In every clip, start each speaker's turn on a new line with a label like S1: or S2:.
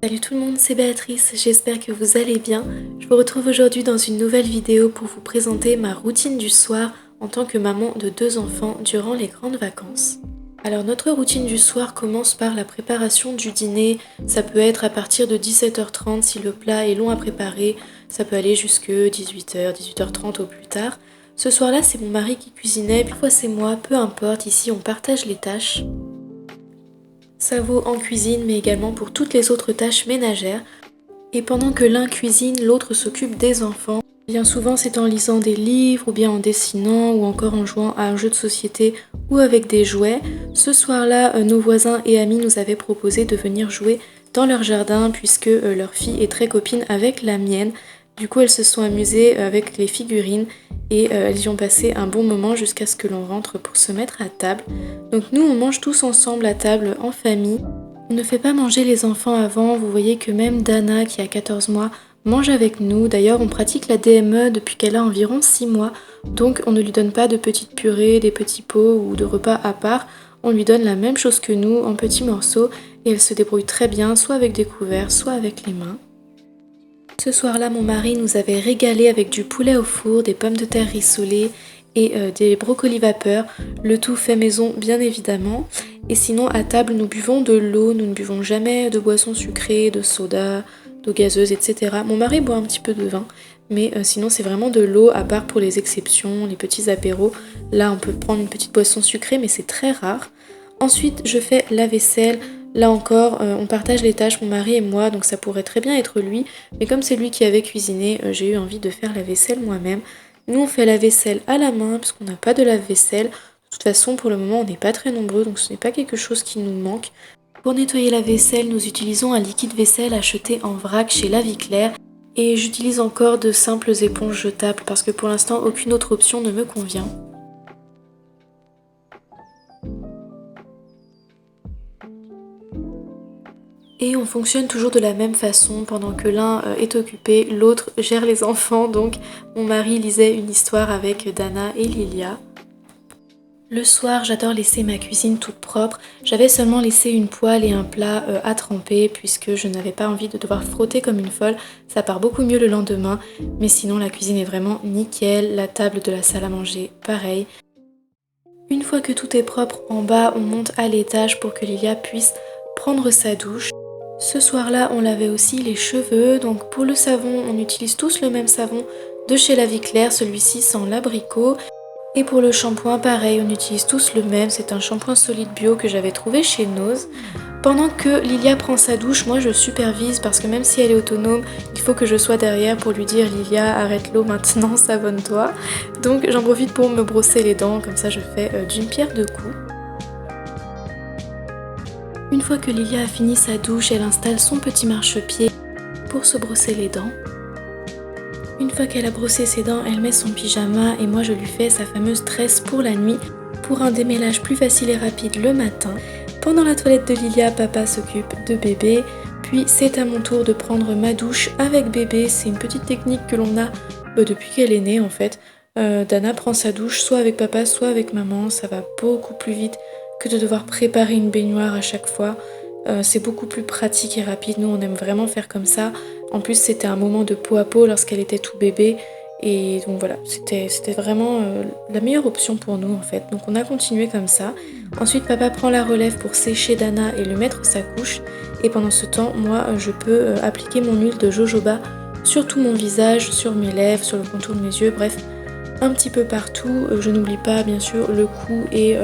S1: Salut tout le monde, c'est Béatrice, j'espère que vous allez bien. Je vous retrouve aujourd'hui dans une nouvelle vidéo pour vous présenter ma routine du soir en tant que maman de 2 enfants durant les grandes vacances. Alors notre routine du soir commence par la préparation du dîner. Ça peut être à partir de 17h30 si le plat est long à préparer. Ça peut aller jusque 18h, 18h30 au plus tard. Ce soir-là, c'est mon mari qui cuisinait, parfois c'est moi, peu importe, ici on partage les tâches. Ça vaut en cuisine mais également pour toutes les autres tâches ménagères. Et pendant que l'un cuisine, l'autre s'occupe des enfants. Bien souvent c'est en lisant des livres ou bien en dessinant ou encore en jouant à un jeu de société ou avec des jouets. Ce soir-là, nos voisins et amis nous avaient proposé de venir jouer dans leur jardin puisque leur fille est très copine avec la mienne. Du coup elles se sont amusées avec les figurines et elles y ont passé un bon moment jusqu'à ce que l'on rentre pour se mettre à table. Donc nous on mange tous ensemble à table en famille. On ne fait pas manger les enfants avant, vous voyez que même Dana qui a 14 mois mange avec nous. D'ailleurs on pratique la DME depuis qu'elle a environ 6 mois, donc on ne lui donne pas de petites purées, des petits pots ou de repas à part. On lui donne la même chose que nous en petits morceaux et elle se débrouille très bien, soit avec des couverts, soit avec les mains. Ce soir-là, mon mari nous avait régalé avec du poulet au four, des pommes de terre rissolées et des brocolis vapeur, le tout fait maison bien évidemment. Et sinon, à table, nous buvons de l'eau, nous ne buvons jamais de boissons sucrées, de soda, d'eau gazeuse, etc. Mon mari boit un petit peu de vin, mais sinon c'est vraiment de l'eau, à part pour les exceptions, les petits apéros. Là, on peut prendre une petite boisson sucrée, mais c'est très rare. Ensuite, je fais la vaisselle. Là encore, on partage les tâches, mon mari et moi, donc ça pourrait très bien être lui. Mais comme c'est lui qui avait cuisiné, j'ai eu envie de faire la vaisselle moi-même. Nous, on fait la vaisselle à la main, parce qu'on n'a pas de lave-vaisselle. De toute façon, pour le moment, on n'est pas très nombreux, donc ce n'est pas quelque chose qui nous manque. Pour nettoyer la vaisselle, nous utilisons un liquide vaisselle acheté en vrac chez La Vie Claire. Et j'utilise encore de simples éponges jetables, parce que pour l'instant, aucune autre option ne me convient. Et on fonctionne toujours de la même façon, pendant que l'un est occupé, l'autre gère les enfants, donc mon mari lisait une histoire avec Dana et Lilia. Le soir, j'adore laisser ma cuisine toute propre. J'avais seulement laissé une poêle et un plat à tremper, puisque je n'avais pas envie de devoir frotter comme une folle. Ça part beaucoup mieux le lendemain, mais sinon la cuisine est vraiment nickel, la table de la salle à manger, pareil. Une fois que tout est propre en bas, on monte à l'étage pour que Lilia puisse prendre sa douche. Ce soir-là, on lavait aussi les cheveux, donc pour le savon, on utilise tous le même savon de chez La Vie Claire, celui-ci sans l'abricot. Et pour le shampoing, pareil, on utilise tous le même, c'est un shampoing solide bio que j'avais trouvé chez Nose. Pendant que Lilia prend sa douche, moi je supervise parce que même si elle est autonome, il faut que je sois derrière pour lui dire « Lilia, arrête l'eau maintenant, savonne-toi ». Donc j'en profite pour me brosser les dents, comme ça je fais d'une pierre deux coups. Une fois que Lilia a fini sa douche, elle installe son petit marchepied pour se brosser les dents. Une fois qu'elle a brossé ses dents, elle met son pyjama et moi je lui fais sa fameuse tresse pour la nuit pour un démêlage plus facile et rapide le matin. Pendant la toilette de Lilia, papa s'occupe de bébé, puis c'est à mon tour de prendre ma douche avec bébé. C'est une petite technique que l'on a depuis qu'elle est née en fait. Dana prend sa douche soit avec papa, soit avec maman, ça va beaucoup plus vite que de devoir préparer une baignoire à chaque fois. C'est beaucoup plus pratique et rapide, nous on aime vraiment faire comme ça. En plus c'était un moment de peau à peau lorsqu'elle était tout bébé et donc voilà, c'était vraiment la meilleure option pour nous en fait. Donc on a continué comme ça. Ensuite papa prend la relève pour sécher Dana et lui mettre sa couche et pendant ce temps moi je peux appliquer mon huile de jojoba sur tout mon visage, sur mes lèvres, sur le contour de mes yeux, bref un petit peu partout. Je n'oublie pas bien sûr le cou et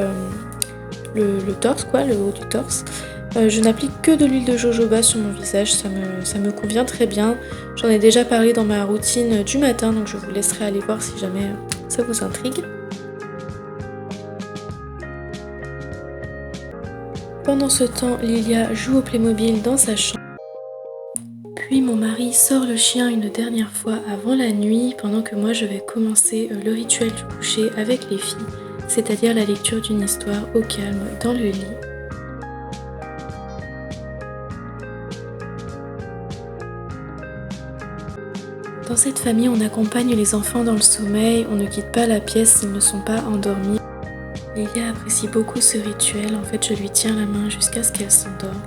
S1: le torse quoi, le haut du torse. Je n'applique que de l'huile de jojoba sur mon visage, ça me convient très bien. J'en ai déjà parlé dans ma routine du matin, donc je vous laisserai aller voir si jamais ça vous intrigue. Pendant ce temps, Lilia joue au Playmobil dans sa chambre. Puis mon mari sort le chien une dernière fois avant la nuit, pendant que moi je vais commencer le rituel du coucher avec les filles, c'est-à-dire la lecture d'une histoire au calme dans le lit. Dans cette famille, on accompagne les enfants dans le sommeil, on ne quitte pas la pièce s'ils ne sont pas endormis. Lilia apprécie beaucoup ce rituel, en fait je lui tiens la main jusqu'à ce qu'elle s'endorme.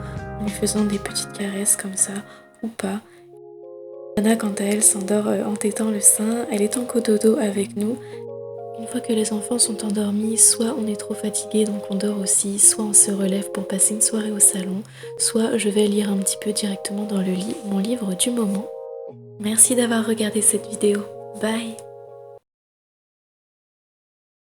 S1: lui faisant des petites caresses comme ça, ou pas. Anna, quant à elle, s'endort en tétant le sein, elle est en cododo avec nous. Une fois que les enfants sont endormis, soit on est trop fatigué donc on dort aussi, soit on se relève pour passer une soirée au salon, soit je vais lire un petit peu directement dans le lit mon livre du moment. Merci d'avoir regardé cette vidéo. Bye!